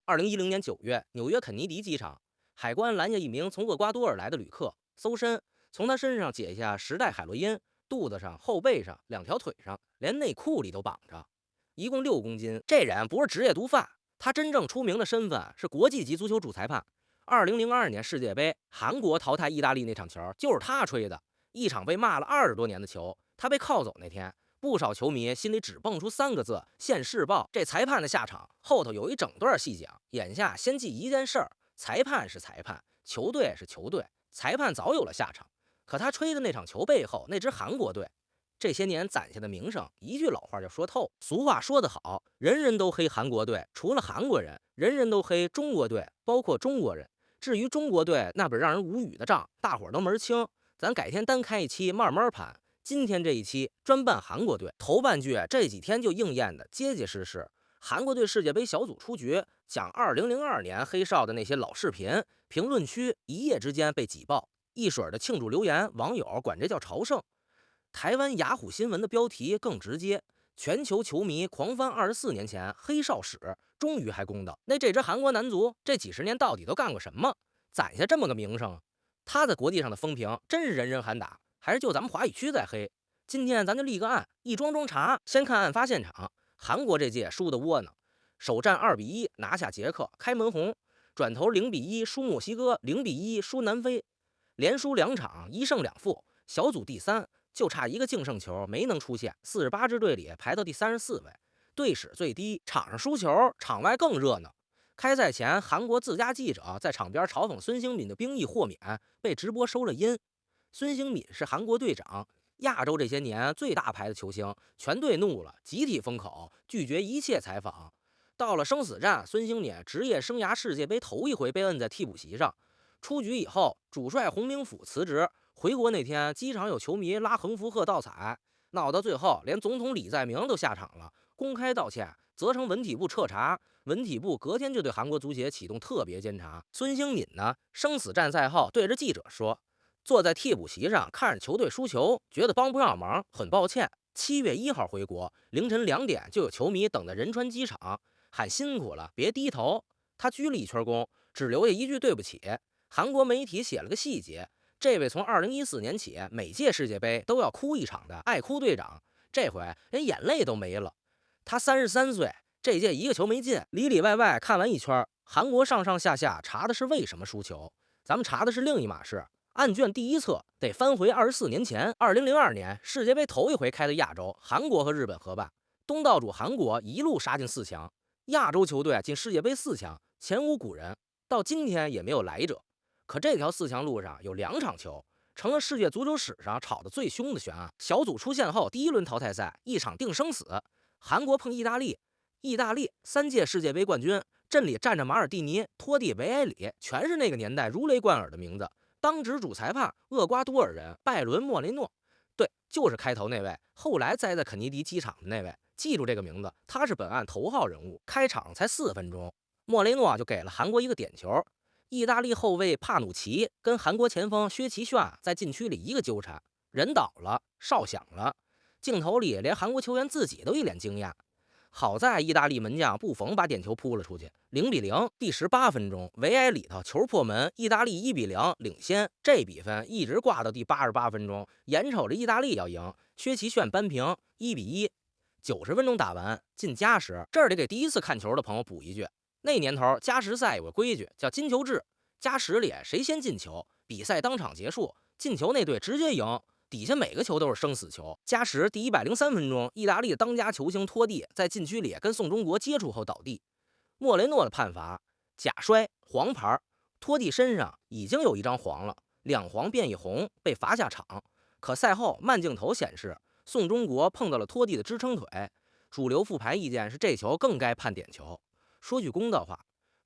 2010年9月，紐約肯尼迪機場，海關攔下一名從厄瓜多爾來的旅客，搜身，從他身上解下10袋海洛因，肚子上、後背上、2條腿上，連內褲裡都綁着，一共6公斤。這人不是職業毒販，他真正出名的身份是国際级足球主裁判。2002年世界杯，韓國淘汰意大利那场球就是他吹的，一场被骂了20多年的球，他被銬走那天，不少球迷心裡只蹦出3個字：现世報。這裁判的下场後頭有一整段細講，眼下先記一件事兒：裁判是裁判，球隊是球队，裁判早有了下场。可他吹的那场球背後，那支韓國队这些年攒下的名声，一句老話就说透。俗話說得好，人人都黑韓國隊，除了韓國人，人人都黑中國隊，包括中國人。至於中國隊那本讓人無語的賬，大伙兒都門清，咱改天單開一期慢慢盤。今天這一期專辦韓國隊。頭半句這幾天就應驗的結結實實。韓國隊世界杯小組出局，講2002年黑哨的那些老視頻，評論區一夜之間被擠爆，一水的慶祝留言，網友管這叫朝聖。台灣雅虎新聞的標題更直接，全球球迷狂翻24年前黑哨史，終於還公道。那這支韓國男足這幾十年到底都幹過什麼，攒下這麼個名聲？他在國際上的風評真是人人喊打，還是就咱們華語區在黑？今天咱就立個案，一樁樁查。先看案發現場，韓國這屆輸得窩囊，首戰2-1拿下捷克，開門紅，轉頭0-1輸墨西哥，0-1輸南非，連輸2場，1勝2負，小組第3，就差一個淨勝球沒能出現，48支隊裡排到第34位，隊史最低。場上輸球，場外更熱鬧。開賽前，韓國自家記者在場邊嘲諷孫興敏的兵役豁免，被直播收了音。孫興敏是韓國隊長，亞洲這些年最大牌的球星，全隊怒了，集體封口，拒絕一切採訪。到了生死戰，孫興敏職業生涯世界杯頭一回被摁在替補席上。出局以後，主帥洪明甫辭職。回國那天，機場有球迷拉橫幅賀倒彩，鬧到最後，連總統李在明都下場了，公開道歉，責成文體部徹查。文體部隔天就對韓國足協啟動特別監察。孫興敏呢，生死戰賽後對着記者說，坐在替補席上看着球隊輸球，覺得幫不上忙，很抱歉。7月1號回國，凌晨2點就有球迷等在仁川機場，喊辛苦了，別低頭。他鞠了一圈躬，只留下一句對不起。韓國媒體寫了個細節，這位從2014年起每屆世界杯都要哭一場的愛哭隊長，這回連眼淚都沒了。他33歲，這屆一個球沒進，裡裡外外看完一圈，韓國上上下下查的是為什麼輸球，咱們查的是另一碼事。案卷第一冊得翻回24年前，2002年世界杯頭一回開的亞洲，韓國和日本合辦，東道主韓國一路殺進4強，亞洲球隊進世界杯4強，前無古人，到今天也沒有來者。可這條4強路上有2場球，成了世界足球史上吵得最兇的懸案。小組出線後，第一輪淘汰賽一場定生死，韓國碰意大利，意大利3屆世界杯冠軍，陣裡站着馬爾蒂尼、托蒂、維埃里，全是那個年代如雷貫耳的名字。當值主裁判厄瓜多爾人拜倫·莫雷諾，對，就是開頭那位，後來栽在肯尼迪機場的那位，記住這個名字，他是本案頭號人物。開場才4分鐘，莫雷諾就給了韓國一個點球，意大利後衛帕努奇跟韓國前鋒薛奇炫在禁區裡一個糾纏，人倒了，哨響了，鏡頭裡連韓國球員自己都一臉驚訝。好在意大利門將布馮把點球撲了出去，0-0。第18分鐘，維埃里頭球破門，意大利1-0領先。這比分一直掛到第88分鐘，眼瞅着意大利要贏，薛奇炫扳平1-1。90分鐘打完，進加時。這兒得給第一次看球的朋友補一句，那年頭加時賽有個規矩叫金球制，加时裡誰先進球，比賽當場結束，進球那隊直接贏。底下每個球都是生死球。加時第103分鐘，意大利的當家球星托蒂在禁區裡跟宋中國接觸後倒地，莫雷諾的判罰假摔黃牌，托蒂身上已經有1張黃了，2黃變1紅，被罰下場。可賽後慢鏡頭顯示，宋中國碰到了托蒂的支撐腿，主流復牌意見是這球更該判點球。說句公道話，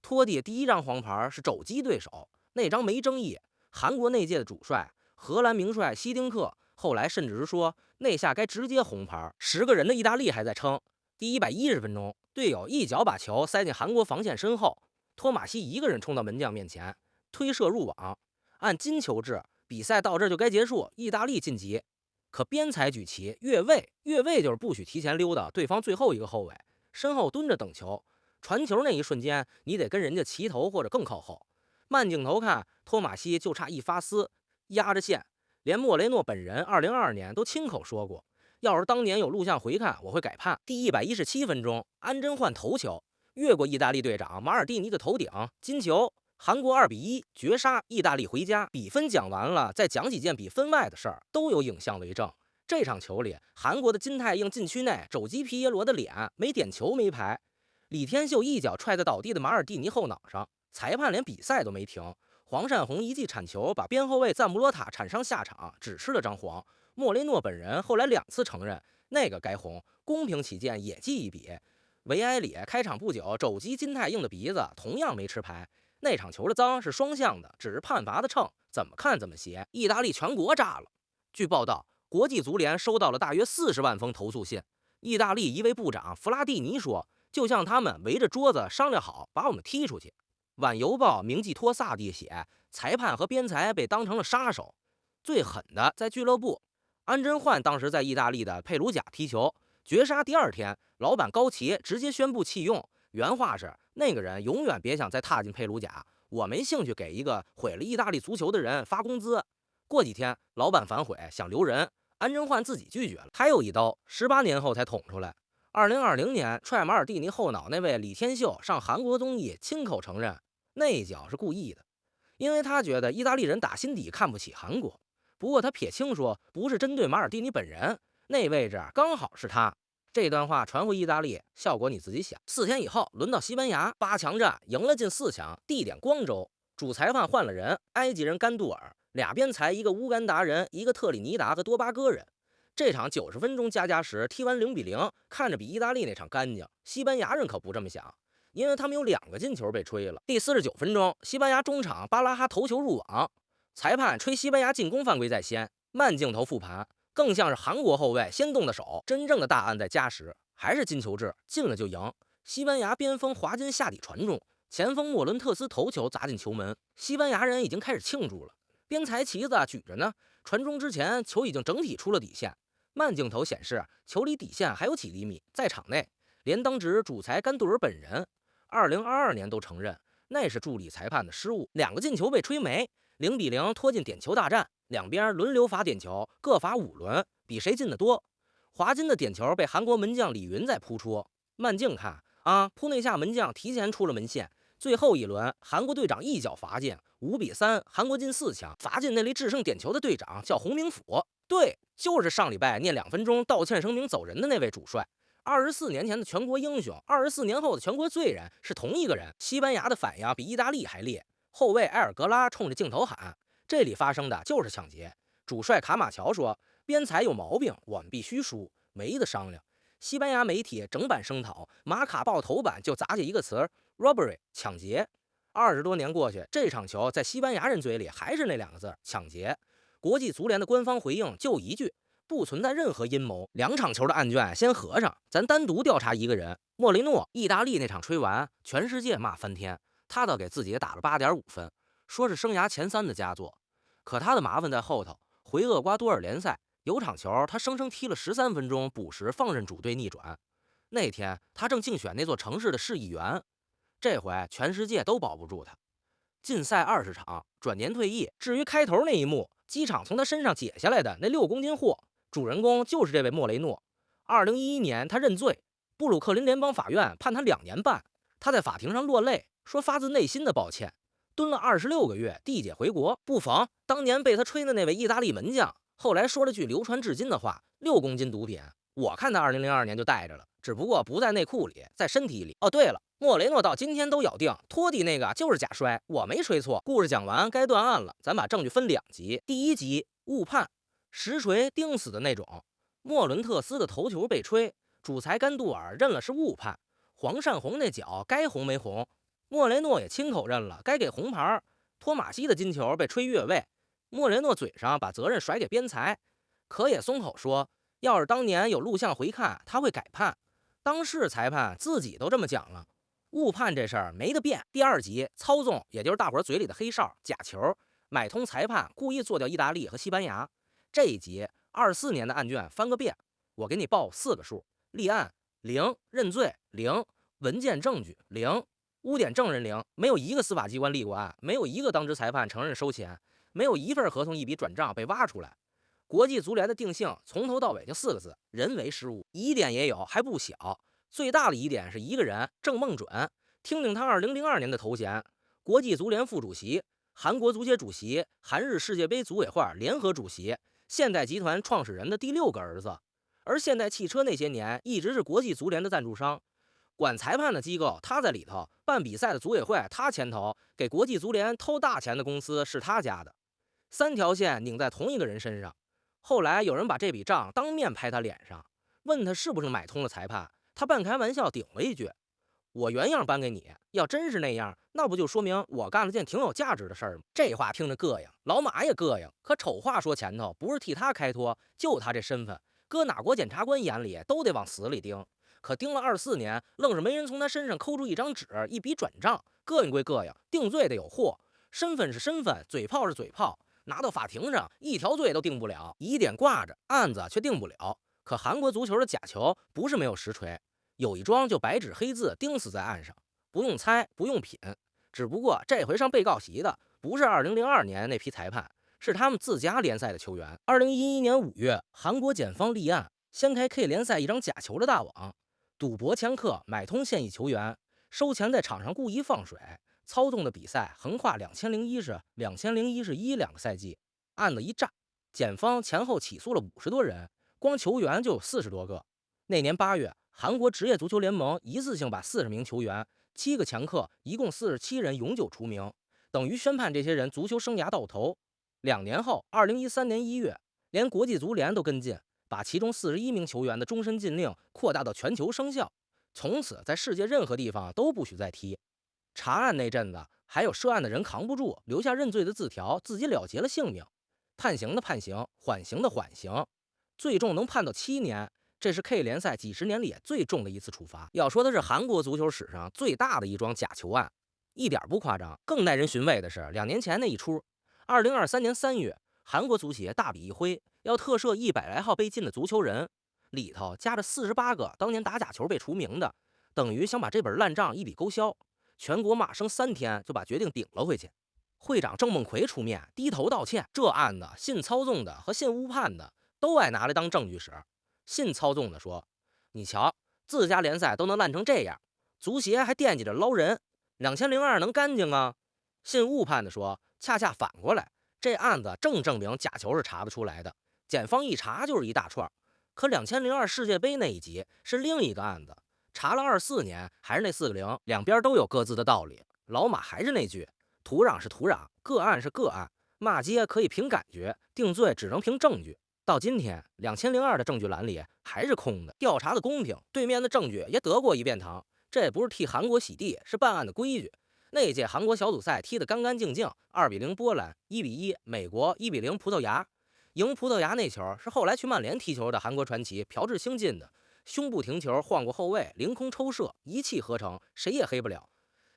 托蒂第1張黃牌是肘擊對手，那張沒爭議。韓國那屆的主帥荷蘭名帥希丁克後來甚至是說，那下該直接紅牌。10個人的意大利還在撐。第110分鐘，隊友一腳把球塞進韓國防線身後，托馬西一個人衝到門將面前，推射入網。按金球制，比賽到這就該結束，意大利晉級。可邊裁舉旗越位，越位就是不許提前溜到對方最後一個後衛身後蹲着等球。傳球那一瞬間，你得跟人家齊頭或者更靠後。慢鏡頭看，托馬西就差一發絲，壓着線。連莫雷諾本人2022年都親口說過，要是當年有錄像回看，我会改判。第117分鐘，安贞煥头球越過意大利队長馬爾蒂尼的頭頂，金球。韓國2-1絕杀意大利回家。比分講完了，再講幾件比分外的事兒，都有影像為證。這場球裡，韓國的金泰英禁區內肘擊皮耶羅的臉，沒點球沒牌。李天秀一腳踹在倒地的馬爾蒂尼後腦上，裁判連比賽都沒停。黃善宏一記鏟球，把邊後衛贊布羅塔鏟傷下場，只吃了張黃。莫雷諾本人後來2次承認，那個該紅。公平起見，也記一筆。維埃里開場不久肘擊金泰英的鼻子，同樣沒吃牌。那場球的髒是雙向的，只是判罰的秤，怎麼看怎麼邪。意大利全國炸了。據報道，國際足聯收到了大約40萬封投訴信。意大利一位部長弗拉蒂尼說，就像他們圍着桌子商量好把我們踢出去。晚邮報名记托薩地寫，裁判和邊裁被當成了殺手。最狠的在俱樂部，安贞煥当時在意大利的佩魯贾踢球，絕殺第2天，老板高奇直接宣布棄用。原話是，那個人永遠別想再踏進佩魯賈，我沒興趣給一個毀了意大利足球的人發工資。過幾天，老板反悔想留人，安贞煥自己拒絕了。還有一刀，18年後才捅出來。2020年踹馬爾蒂尼後腦那位李天秀上韓國綜藝親口承認，那一腳是故意的，因為他覺得意大利人打心底看不起韓國。不過他撇清說，不是針對馬爾蒂尼本人，那位置剛好是他。這段話傳回意大利，效果你自己想。4天以後，輪到西班牙，8強戰贏了進4強，地點光州，主裁判換了人，埃及人甘杜爾，2邊裁一個烏干達人，一個特里尼達和多巴哥人。這場90分鐘加時踢完0-0，看着比意大利那場乾淨。西班牙人可不這麼想，因為他們有2個進球被吹了。第49分鐘，西班牙中場巴拉哈頭球入網，裁判吹西班牙進攻犯規在先，慢鏡頭復盤。更像是韓國後衛先動的手，真正的大案在加時，還是金球制，進了就贏。西班牙邊鋒華金下底傳中，前鋒莫倫特斯頭球砸進球門，西班牙人已經開始慶祝了，邊裁旗子舉着呢。傳中之前，球已經整體出了底線，慢鏡頭顯示球離底線還有幾厘米，在場內。連當值主裁甘杜爾本人2022年都承認，那是助理裁判的失誤，2個進球被吹沒，0-0拖进点球大戰。2邊輪流罰點球，各罰5輪，比誰進的多。華金的點球被韓國門將李雲在撲出。慢鏡看啊，撲內夏門將提前出了門線。最後一輪，韓國隊長一腳罰進，5-3，韓國進4強。罰進那粒制勝點球的隊長叫洪明甫，對，就是上禮拜念2分鐘道歉聲明走人的那位主帥。24年前的全國英雄，24年後的全國罪人是同一個人。西班牙的反应比意大利還烈，後衛埃爾格拉衝着鏡頭喊，這裡發生的就是搶劫。主帥卡馬喬說，邊裁有毛病，我們必須輸，沒得商量。西班牙媒體整版聲討，馬卡報頭版就砸下一個詞 robbery 搶劫。20多年過去，這場球在西班牙人嘴裡還是那2個字搶劫。國際足聯的官方回應就一句，不存在任何陰謀。2場球的案卷先合上，咱單獨調查一個人，莫雷諾。意大利那場吹完，全世界罵翻天，他倒給自己打了8.5分，說是生涯前3的佳作。可他的麻煩在後頭，回厄瓜多爾聯賽有場球，他生生踢了13分鐘，補時放任主隊逆轉。那天他正競選那座城市的市議員，這回全世界都保不住他。禁賽20場，轉年退役。至於開頭那一幕，機場從他身上解下來的那6公斤貨，主人公就是這位莫雷諾。2011年他認罪，布魯克林聯邦法院判他2年半。他在法庭上落淚，說發自內心的抱歉。蹲了26個月，遞解回國。不妨當年被他吹的那位意大利門將，後來說了句流傳至今的話：6公斤毒品，我看他2002年就帶着了，只不過不在內褲裡，在身體裡。哦，對了，莫雷諾到今天都咬定托蒂那個就是假摔，我沒吹錯。故事講完，該斷案了，咱把證據分2集。第1集誤判，實錘釘死的那種。莫倫特斯的頭球被吹，主裁甘杜爾認了是誤判。黃善宏那腳該紅沒紅？莫雷諾也親口認了，該給紅牌。托馬西的金球被吹越位，莫雷諾嘴上把責任甩給邊裁，可也鬆口說，要是當年有錄像回看，他會改判。當事裁判自己都這麼講了，誤判這事兒沒得辯。第2集操縱，也就是大夥嘴裡的黑哨假球，買通裁判故意做掉意大利和西班牙。這一集24年的案卷翻個遍，我給你報4個數：立案0，認罪0，文件證據零，污點證人零，沒有一個司法機關立過案，沒有一個當值裁判承認收錢，沒有一份合同一筆轉賬被挖出來。國際足聯的定性從頭到尾就4個字：人為失誤。疑點也有，還不小。最大的疑點是一個人鄭孟准，聽聽他2002年的頭衔：國際足聯副主席、韓國足協主席、韓日世界杯組委會聯合主席、現代集團創始人的第6個兒子。而現代汽車那些年一直是國際足聯的贊助商，管裁判的機構他在裡頭，辦比賽的組委會他牽頭，給國際足聯偷大錢的公司是他家的，3條線擰在同一個人身上。後來有人把这筆賬當面拍他臉上，問他是不是買通了裁判，他半開玩笑頂了一句：我原樣搬給你，要真是那樣，那不就說明我幹了件挺有價值的事兒嗎？這話听着膈應，老馬也膈應，可醜話說前頭，不是替他開脫，就他這身份，搁哪國檢察官眼裡都得往死裡盯。可盯了24年，愣是沒人從他身上抠出一張紙，一筆轉賬。膈應歸膈應，定罪得有貨，身份是身份，嘴炮是嘴炮，拿到法庭上一條罪都定不了，疑點掛着，案子卻定不了。可韓國足球的假球不是沒有實錘，有一樁就白紙黑字釘死在案上，不用猜，不用品。只不過這回上被告席的不是2002年那批裁判，是他們自家聯賽的球員。2011年5月，韓國檢方立案，掀開 K 聯賽一張假球的大網。賭博掮客，買通现役球员，收錢在場上故意放水，操縱的比賽橫跨2001至2011-12兩個賽季。案子一炸，檢方前後起訴了50多人，光球員就有40多個。那年8月，韓國職業足球聯盟一次性把40名球員、7個掮客，一共47人永久除名，等於宣判這些人足球生涯到頭。2年後，2013年1月，連國際足聯都跟進，把其中41名球員的終身禁令擴大到全球生效，從此在世界任何地方都不許再踢。查案那陣子，還有涉案的人扛不住，留下認罪的字條，自己了結了性命。判刑的判刑，緩刑的緩刑，最重能判到7年，這是 K 聯賽幾十年裡最重的一次處罰。要說的是韓國足球史上最大的一樁假球案，一點不誇張。更耐人尋味的是2年前那一出，2023年3月，韓國足協大筆一揮，要特赦100來號被禁的足球人，裡頭夾着48個當年打假球被除名的，等於想把這本爛賬一筆勾銷。全國罵聲3天就把決定頂了回去。會長鄭孟馗出面低頭道歉。這案子信操縱的和信誤判的都愛拿來當證據使。信操縱的說：你瞧，自家聯賽都能爛成這樣，足協還惦記着撈人，2002能乾淨啊？信誤判的說：恰恰反過來，這案子正證明假球是查得出來的，檢方一查就是一大串。可2002世界杯那一集是另一個案子，查了24年，還是那4個0，兩邊都有各自的道理。老馬還是那句，土壤是土壤，個案是個案，罵街可以憑感覺，定罪只能憑證據。到今天，2002的證據欄裡還是空的。調查的公平，对面的證據也得過一遍堂，這也不是替韓國洗地，是辦案的規矩。那一屆韓國小組賽踢得乾乾淨淨，2比0波蘭，1比1美國，1比0葡萄牙。贏葡萄牙那球是後來去曼聯踢球的韓國傳奇朴智星進的，胸部停球晃過後衛，凌空抽射，一氣呵成，誰也黑不了。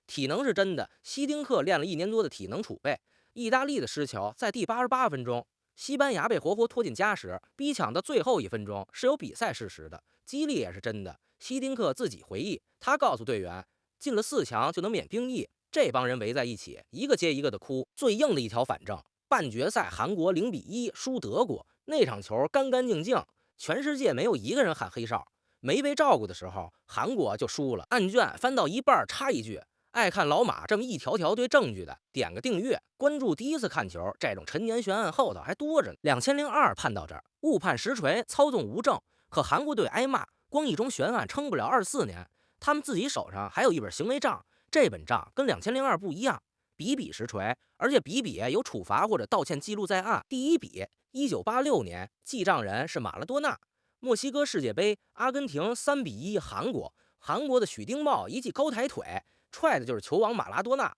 體能是真的，希丁克練了1年多的體能儲備。意大利的失球在第88分鐘，西班牙被活活拖進加時，逼搶到最後1分鐘是有比賽事實的，激勵也是真的。希丁克自己回憶，他告訴隊員，進了4強就能免兵役。這幫人圍在一起，一個接一個的哭。最硬的一條反證，半決賽韓國0比1輸德國，那場球乾乾淨淨，全世界沒有一個人喊黑哨。沒被照顧的時候，韓國就輸了。案卷翻到一半插一句，愛看老馬這麼一條條對證據的，點個訂閱，關注第一次看球。這種陳年懸案後頭還多着呢。2002判到這兒，誤判實錘，操縱無證，可韓國隊挨罵，光一樁懸案撐不了24年。他們自己手上還有一本行為賬，這本賬跟2002不一樣，筆筆實錘，而且筆筆有處罰或者道歉記錄在案。第一筆，1986年，記賬人是馬拉多納。墨西哥世界杯，阿根廷3比1韓國，韓國的許丁茂一記高抬腿，踹的就是球王馬拉多納。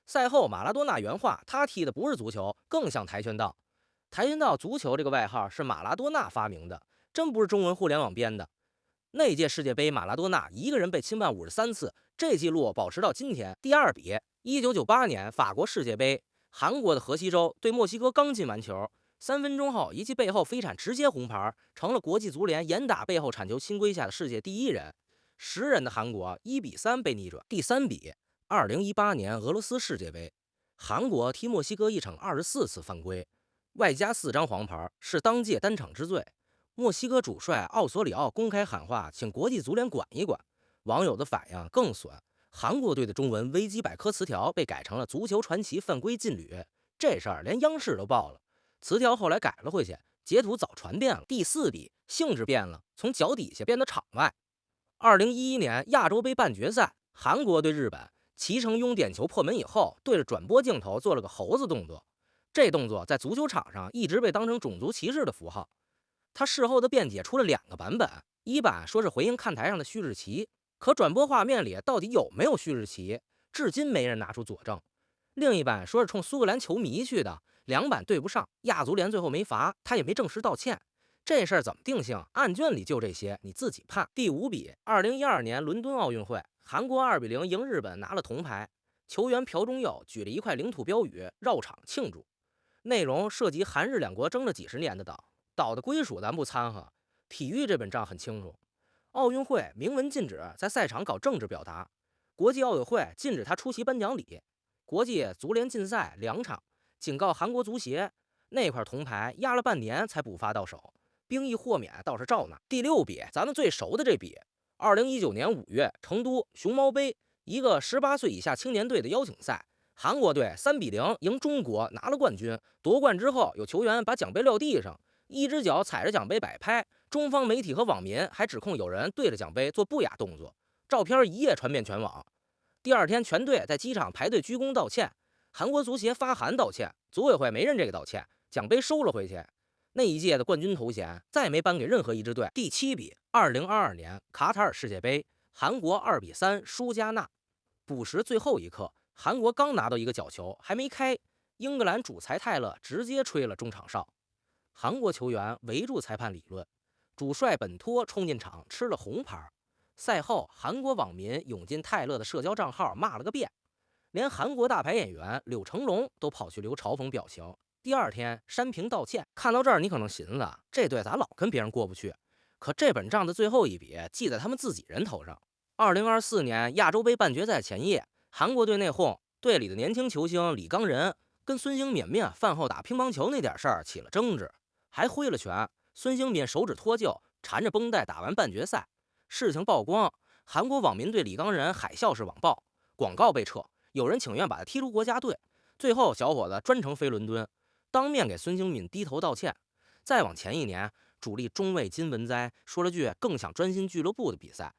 賽後，馬拉多納原話，他踢的不是足球，更像跆拳道。跆拳道足球這個外號是馬拉多納發明的，真不是中文互联網編的。那屆世界杯，馬拉多納一個人被侵犯53次，這記錄保持到今天。第二筆，1998年法國世界杯，韓國的河西州對墨西哥剛进完球，3分鐘後一記背後飛鏟直接紅牌，成了國際足聯嚴打背後鏟球新規下的世界第1人。10人的韓國1-3被逆轉。第3比，2018年俄羅斯世界杯，韓國踢墨西哥一场24次犯規，外加4張黃牌，是當届单场之最。墨西哥主帥奧索里奧公開喊話，請國際足聯管一管。網友的反應更損，韓國隊的中文維基百科詞條被改成了足球傳奇犯規禁旅，這事兒連央視都報了。詞條後來改了回去，截圖早傳遍了。第4比，性質變了，從腳底下變到場外。2011年亞洲盃半決賽，韓國對日本，齊成庸點球破門以後，對着轉播鏡頭做了個猴子動作。這動作在足球場上一直被當成種族歧視的符號。他事後的辯解出了2個版本，一版說是回應看台上的旭日旗，可轉播畫面裡到底有沒有旭日旗，至今沒人拿出佐證。另一版說是衝蘇格蘭球迷去的，2版對不上，亞足聯最後沒罰，他也沒正式道歉。這事兒怎麼定性？案卷裡就這些，你自己判。第5比，2012年倫敦奧運會，韓國2-0贏日本拿了銅牌，球員朴忠佑舉着一塊領土標語繞場慶祝，內容涉及韓日兩國爭了幾十年的島的歸屬咱不摻和，體育這本賬很清楚。奧運會明文禁止在賽場搞政治表達，國際奧委會禁止他出席頒獎禮，國際足聯禁賽2場，警告韓國足協，那塊銅牌壓了半年才補發到手，兵役豁免倒是照拿。第6比，咱們最熟的這比，2019年5月成都熊貓杯，一個18歲以下青年隊的邀請賽，韓國隊3-0贏中國拿了冠軍。奪冠之後，有球員把獎杯撂地上，一只腳踩着獎杯擺拍，中方媒體和網民還指控有人對着獎杯做不雅動作，照片一夜傳遍全網。第2天，全队在機场排隊鞠躬道歉，韓國足協發函道歉，組委會沒認這個道歉，獎杯收了回去。那一屆的冠軍頭銜再沒頒給任何一支隊。第7比，2022年卡塔爾世界杯，韓國2-3輸加納，補時最後一刻，韓國剛拿到一個角球還沒開，英格蘭主裁泰勒直接吹了中場哨，韓國球員圍住裁判理論，主帥本托衝進場吃了紅牌。賽後，韓國網民湧進泰勒的社交賬號罵了個遍，連韓國大牌演員柳成龍都跑去留嘲讽表情。第2天删評道歉。看到這兒，你可能尋思，這隊咱老跟別人過不去，可這本賬的最後一筆記在他們自己人頭上。2024年亞洲盃半決賽前夜，韓國隊內訌，隊裡的年輕球星李剛仁跟孫興敏飯後打乒乓球那點事兒起了爭執，還揮了拳，孫興敏手指脫臼，纏着繃帶打完半決賽。事情曝光，韓國網民对李剛仁海嘯式網暴，廣告被撤，有人請願把他踢出國家隊。最後小伙子專程飛倫敦，當面給孫興敏低頭道歉。再往前一年，主力中衛金文哉說了句更想專心俱樂部的比賽，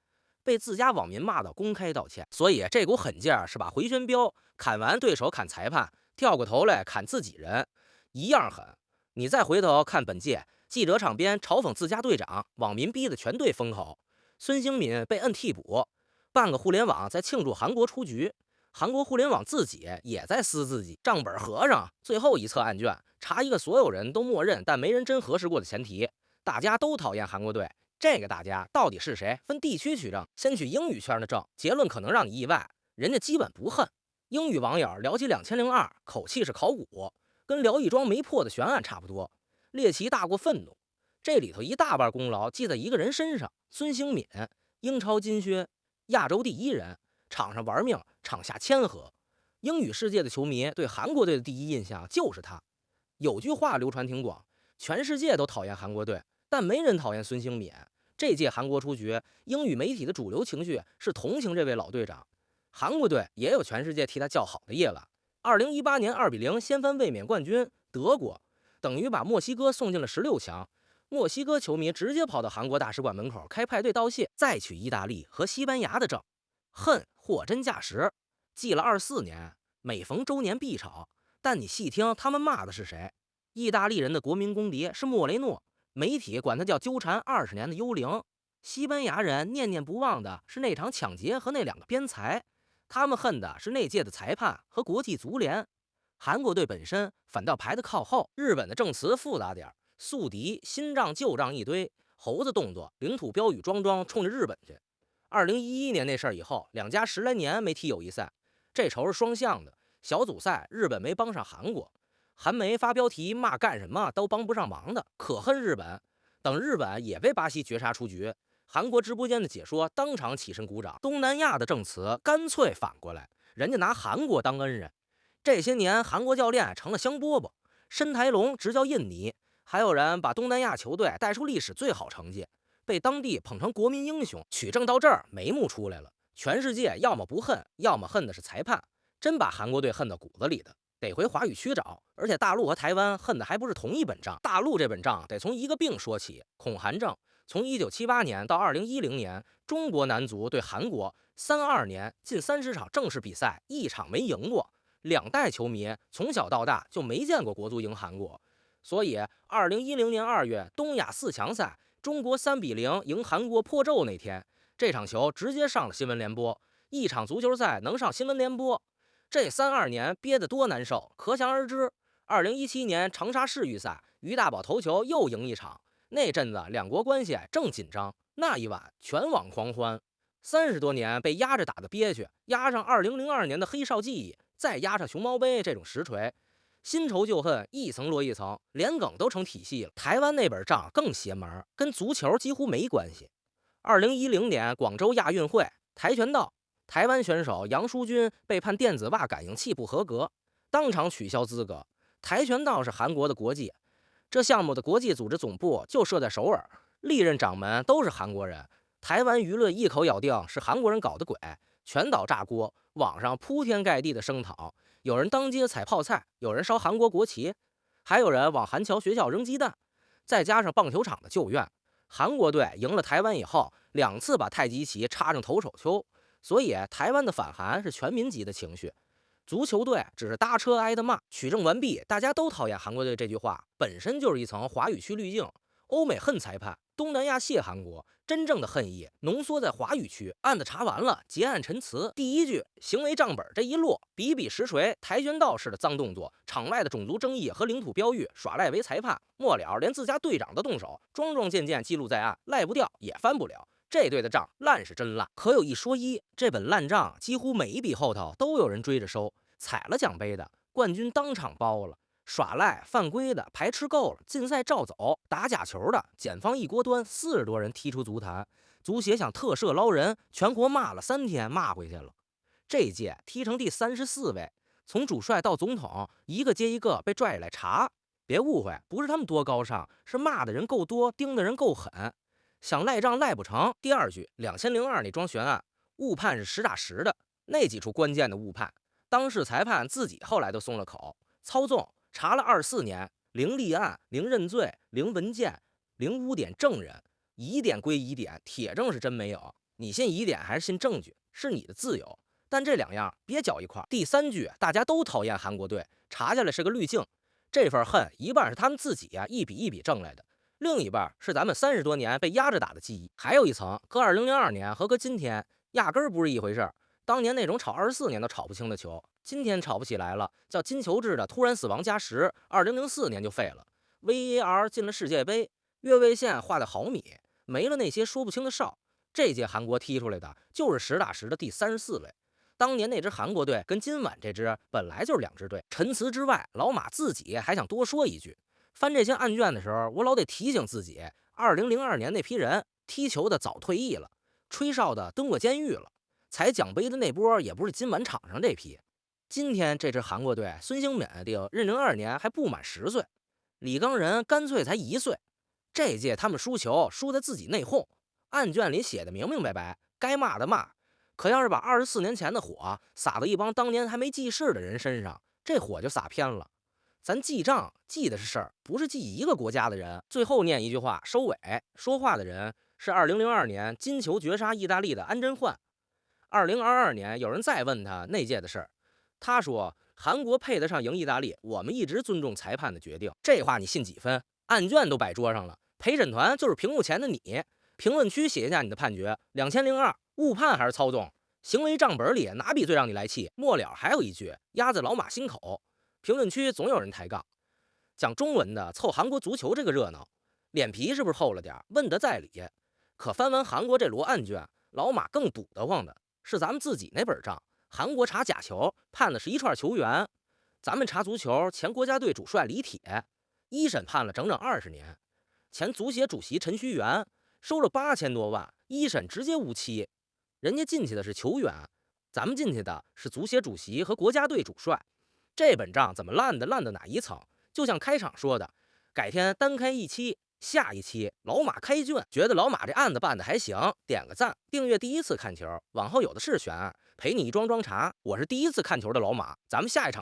被自家網民罵到公開道歉。所以這股狠勁兒是把回旋镖砍完對手砍裁判，跳過頭來砍自己人，一樣狠。你再回頭看本届記者場邊嘲諷自家隊長，網民逼得全隊封口。孫興敏被摁替補，半個互聯網在慶祝韓國出局，韓國互聯網自己也在撕自己賬本合上。最後一冊案卷查一個所有人都默認但没人真核實過的前提，大家都討厭韓國隊。這個大家到底是誰？分地區取證，先取英語圈的證，結論可能讓你意外，人家基本不恨。英語網友聊起2002，口氣是考古，跟聊一樁沒破的懸案差不多，獵奇大過憤怒。這裡頭一大半功勞記在一個人身上，孫興敏，英超金靴，亞洲第1人，場上玩命，場下謙和。英語世界的球迷對韓國隊的第一印象就是他。有句話流傳挺廣，全世界都討厭韓國隊，但沒人討厭孫興敏。這屆韓國出局，英語媒體的主流情緒是同情這位老隊長。韓國隊也有全世界替他叫好的夜晚。2018年2-0掀翻卫冕冠軍德國，等於把墨西哥送進了16強。墨西哥球迷直接跑到韓國大使館門口開派對道謝，再取意大利和西班牙的證，恨貨真價實，記了24年，每逢周年必吵。但你細聽他們罵的是誰？意大利人的國民公敌是莫雷諾，媒體管他叫糾纏20年的幽靈。西班牙人念念不忘的是那場搶劫和那2個邊裁，他們恨的是那屆的裁判和國際足聯。韓國隊本身反倒排得靠後。日本的證詞複雜點，宿敵、新賬舊賬一堆，猴子動作、領土標語裝衝着日本去。2011年那事兒以後，2家10來年沒踢友誼賽，這仇是雙向的。小組賽日本沒幫上韓國，韓媒發標題罵幹什麼都幫不上忙的，可恨日本。等日本也被巴西絕殺出局，韓國直播間的解說當場起身鼓掌。東南亞的證詞乾脆反過來，人家拿韓國當恩人。這些年，韓國教練成了香饽饽，申台龍執教印尼，還有人把東南亞球队帶出歷史最好成績，被當地捧成国民英雄。取證到這兒，眉目出来了。全世界要麼不恨，要麼恨的是裁判，真把韓國队恨到骨子裡的，得回华語區找。而且大陸和台灣恨的還不是同一本賬，大陸這本賬得從一個病說起，恐韓症。從1978年到2010年，中國男足对韓国32年近30场正式比赛一场没贏過，兩代球迷從小到大就沒見過國足贏韓國。所以2010年2月東亞4強賽，中國3-0贏韓國破咒那天，這場球直接上了新聞聯播。一場足球賽能上新聞聯播，這32年憋得多難受，可想而知。2017年長沙世预賽，於大寶頭球又贏一場。那陣子兩國關係正緊張，那一晚全網狂歡。30多年被壓着打的憋屈，壓上2002年的黑哨記憶，再壓上熊貓杯這種實錘，新仇舊恨一層摞一層，連梗都成體系了。台灣那本賬更邪門，跟足球幾乎沒關係。2010年廣州亞運會跆拳道，台灣選手楊淑君被判電子襪感應器不合格，當場取消資格。跆拳道是韓國的國際，這項目的國際組織總部就設在首爾，歷任掌門都是韓國人。台灣輿論一口咬定是韓國人搞的鬼，全島炸鍋，網上鋪天蓋地的聲討，有人當街踩泡菜，有人燒韓國國旗，還有人往韓僑學校扔雞蛋，再加上棒球場的舊怨，韓國隊贏了台灣以後，2次把太極旗插上投手丘，所以台灣的反韓是全民级的情緒。足球隊只是搭車挨的罵。取證完畢，大家都討厭韓國隊这句話本身就是一層華語區濾鏡。歐美恨裁判，東南亞謝韓國，真正的恨意濃縮在華語區。案子查完了，結案陳詞，第一句行為賬本這一落，比比實錘，跆拳道式的髒動作，場外的種族爭議和領土標語，耍賴為裁判，末了連自家隊長都動手，莊莊健健記錄在案，賴不掉也翻不了。這隊的賬爛是真爛，可有一說一，這本爛賬幾乎每一筆後頭都有人追着收。踩了獎杯的冠軍當場包了，耍賴犯規的排斥夠了，禁賽照走，打假球的檢方一鍋端，40多人踢出足壇。足協想特赦撈人，全國罵了3天，罵回去了。這一屆踢成第34位，從主帥到總統，一個接一個被拽來查。別誤會，不是他們多高尚，是罵的人夠多，盯的人夠狠。想賴賬賴不成。第二句2002那樁懸案，誤判是實打實的，那幾處關鍵的誤判。當事裁判自己後來都鬆了口，操縱查了24年，零立案、零認罪、零文件、零污點證人，疑點歸疑點，鐵證是真沒有。你信疑點還是信證據，是你的自由。但這兩樣別攪一塊。第三句，大家都討厭韓國隊，查下來是個濾鏡。這份恨一半是他們自己一筆一筆掙來的，另一半是咱們30多年被壓着打的記憶。還有一層，擱2002年和擱今天壓根兒不是一回事。當年那種炒24年都炒不清的球，今天炒不起來了，叫金球制的突然死亡加时，2004年就废了。VAR 进了世界杯，越位線畫的毫米，沒了那些說不清的哨。這屆韓國踢出來的就是實打實的第34位。當年那支韓國隊跟今晚這支本來就是2支隊。陳詞之外，老馬自己還想多說一句，翻這些案卷的時候，我老得提醒自己，2002年那批人踢球的早退役了，吹哨的蹲過監獄了。踩獎杯的那波也不是今晚場上這批。今天這支韓國隊，孫興慜定任02年還不滿10歲，李剛仁乾脆才1歲。這屆他們輸球輸在自己內訌，案卷裡寫的明明白白，該罵的罵。可要是把24年前的火撒到一幫當年還沒記事的人身上，這火就撒偏了。咱記賬記的是事兒，不是記一個國家的人。最後念一句話收尾，說話的人是2002年金球絕殺意大利的安禛煥。2022年，有人再問他那屆的事兒，他說韓國配得上贏意大利，我們一直尊重裁判的決定。這話你信幾分？案卷都擺桌上了，陪審團就是屏幕前的你。評論區寫一下你的判決：2002誤判還是操縱？行為賬本裡哪筆最讓你來氣？末了還有一句壓在老馬心口。評論區總有人抬槓。講中文的湊韓國足球這個熱鬧，臉皮是不是厚了點？問得在理。可翻完韓國這摞案卷，老馬更堵得慌的是咱們自己那本賬。韓國查假球判的是一串球員，咱們查足球前國家隊主帥李鐵，一審判了整整20年。前足協主席陳戌源收了8000多萬，一审直接无期。人家进去的是球员，咱们进去的是足协主席和国家队主帅。这本账怎么烂的烂到哪一层？就像開場說的，改天單開一期，下一期老馬開卷。覺得老馬這案子辦得還行，點個讚，訂閱第一次看球，往後有的是懸案，陪你一裝裝茶。我是第一次看球的老馬，咱們下一場。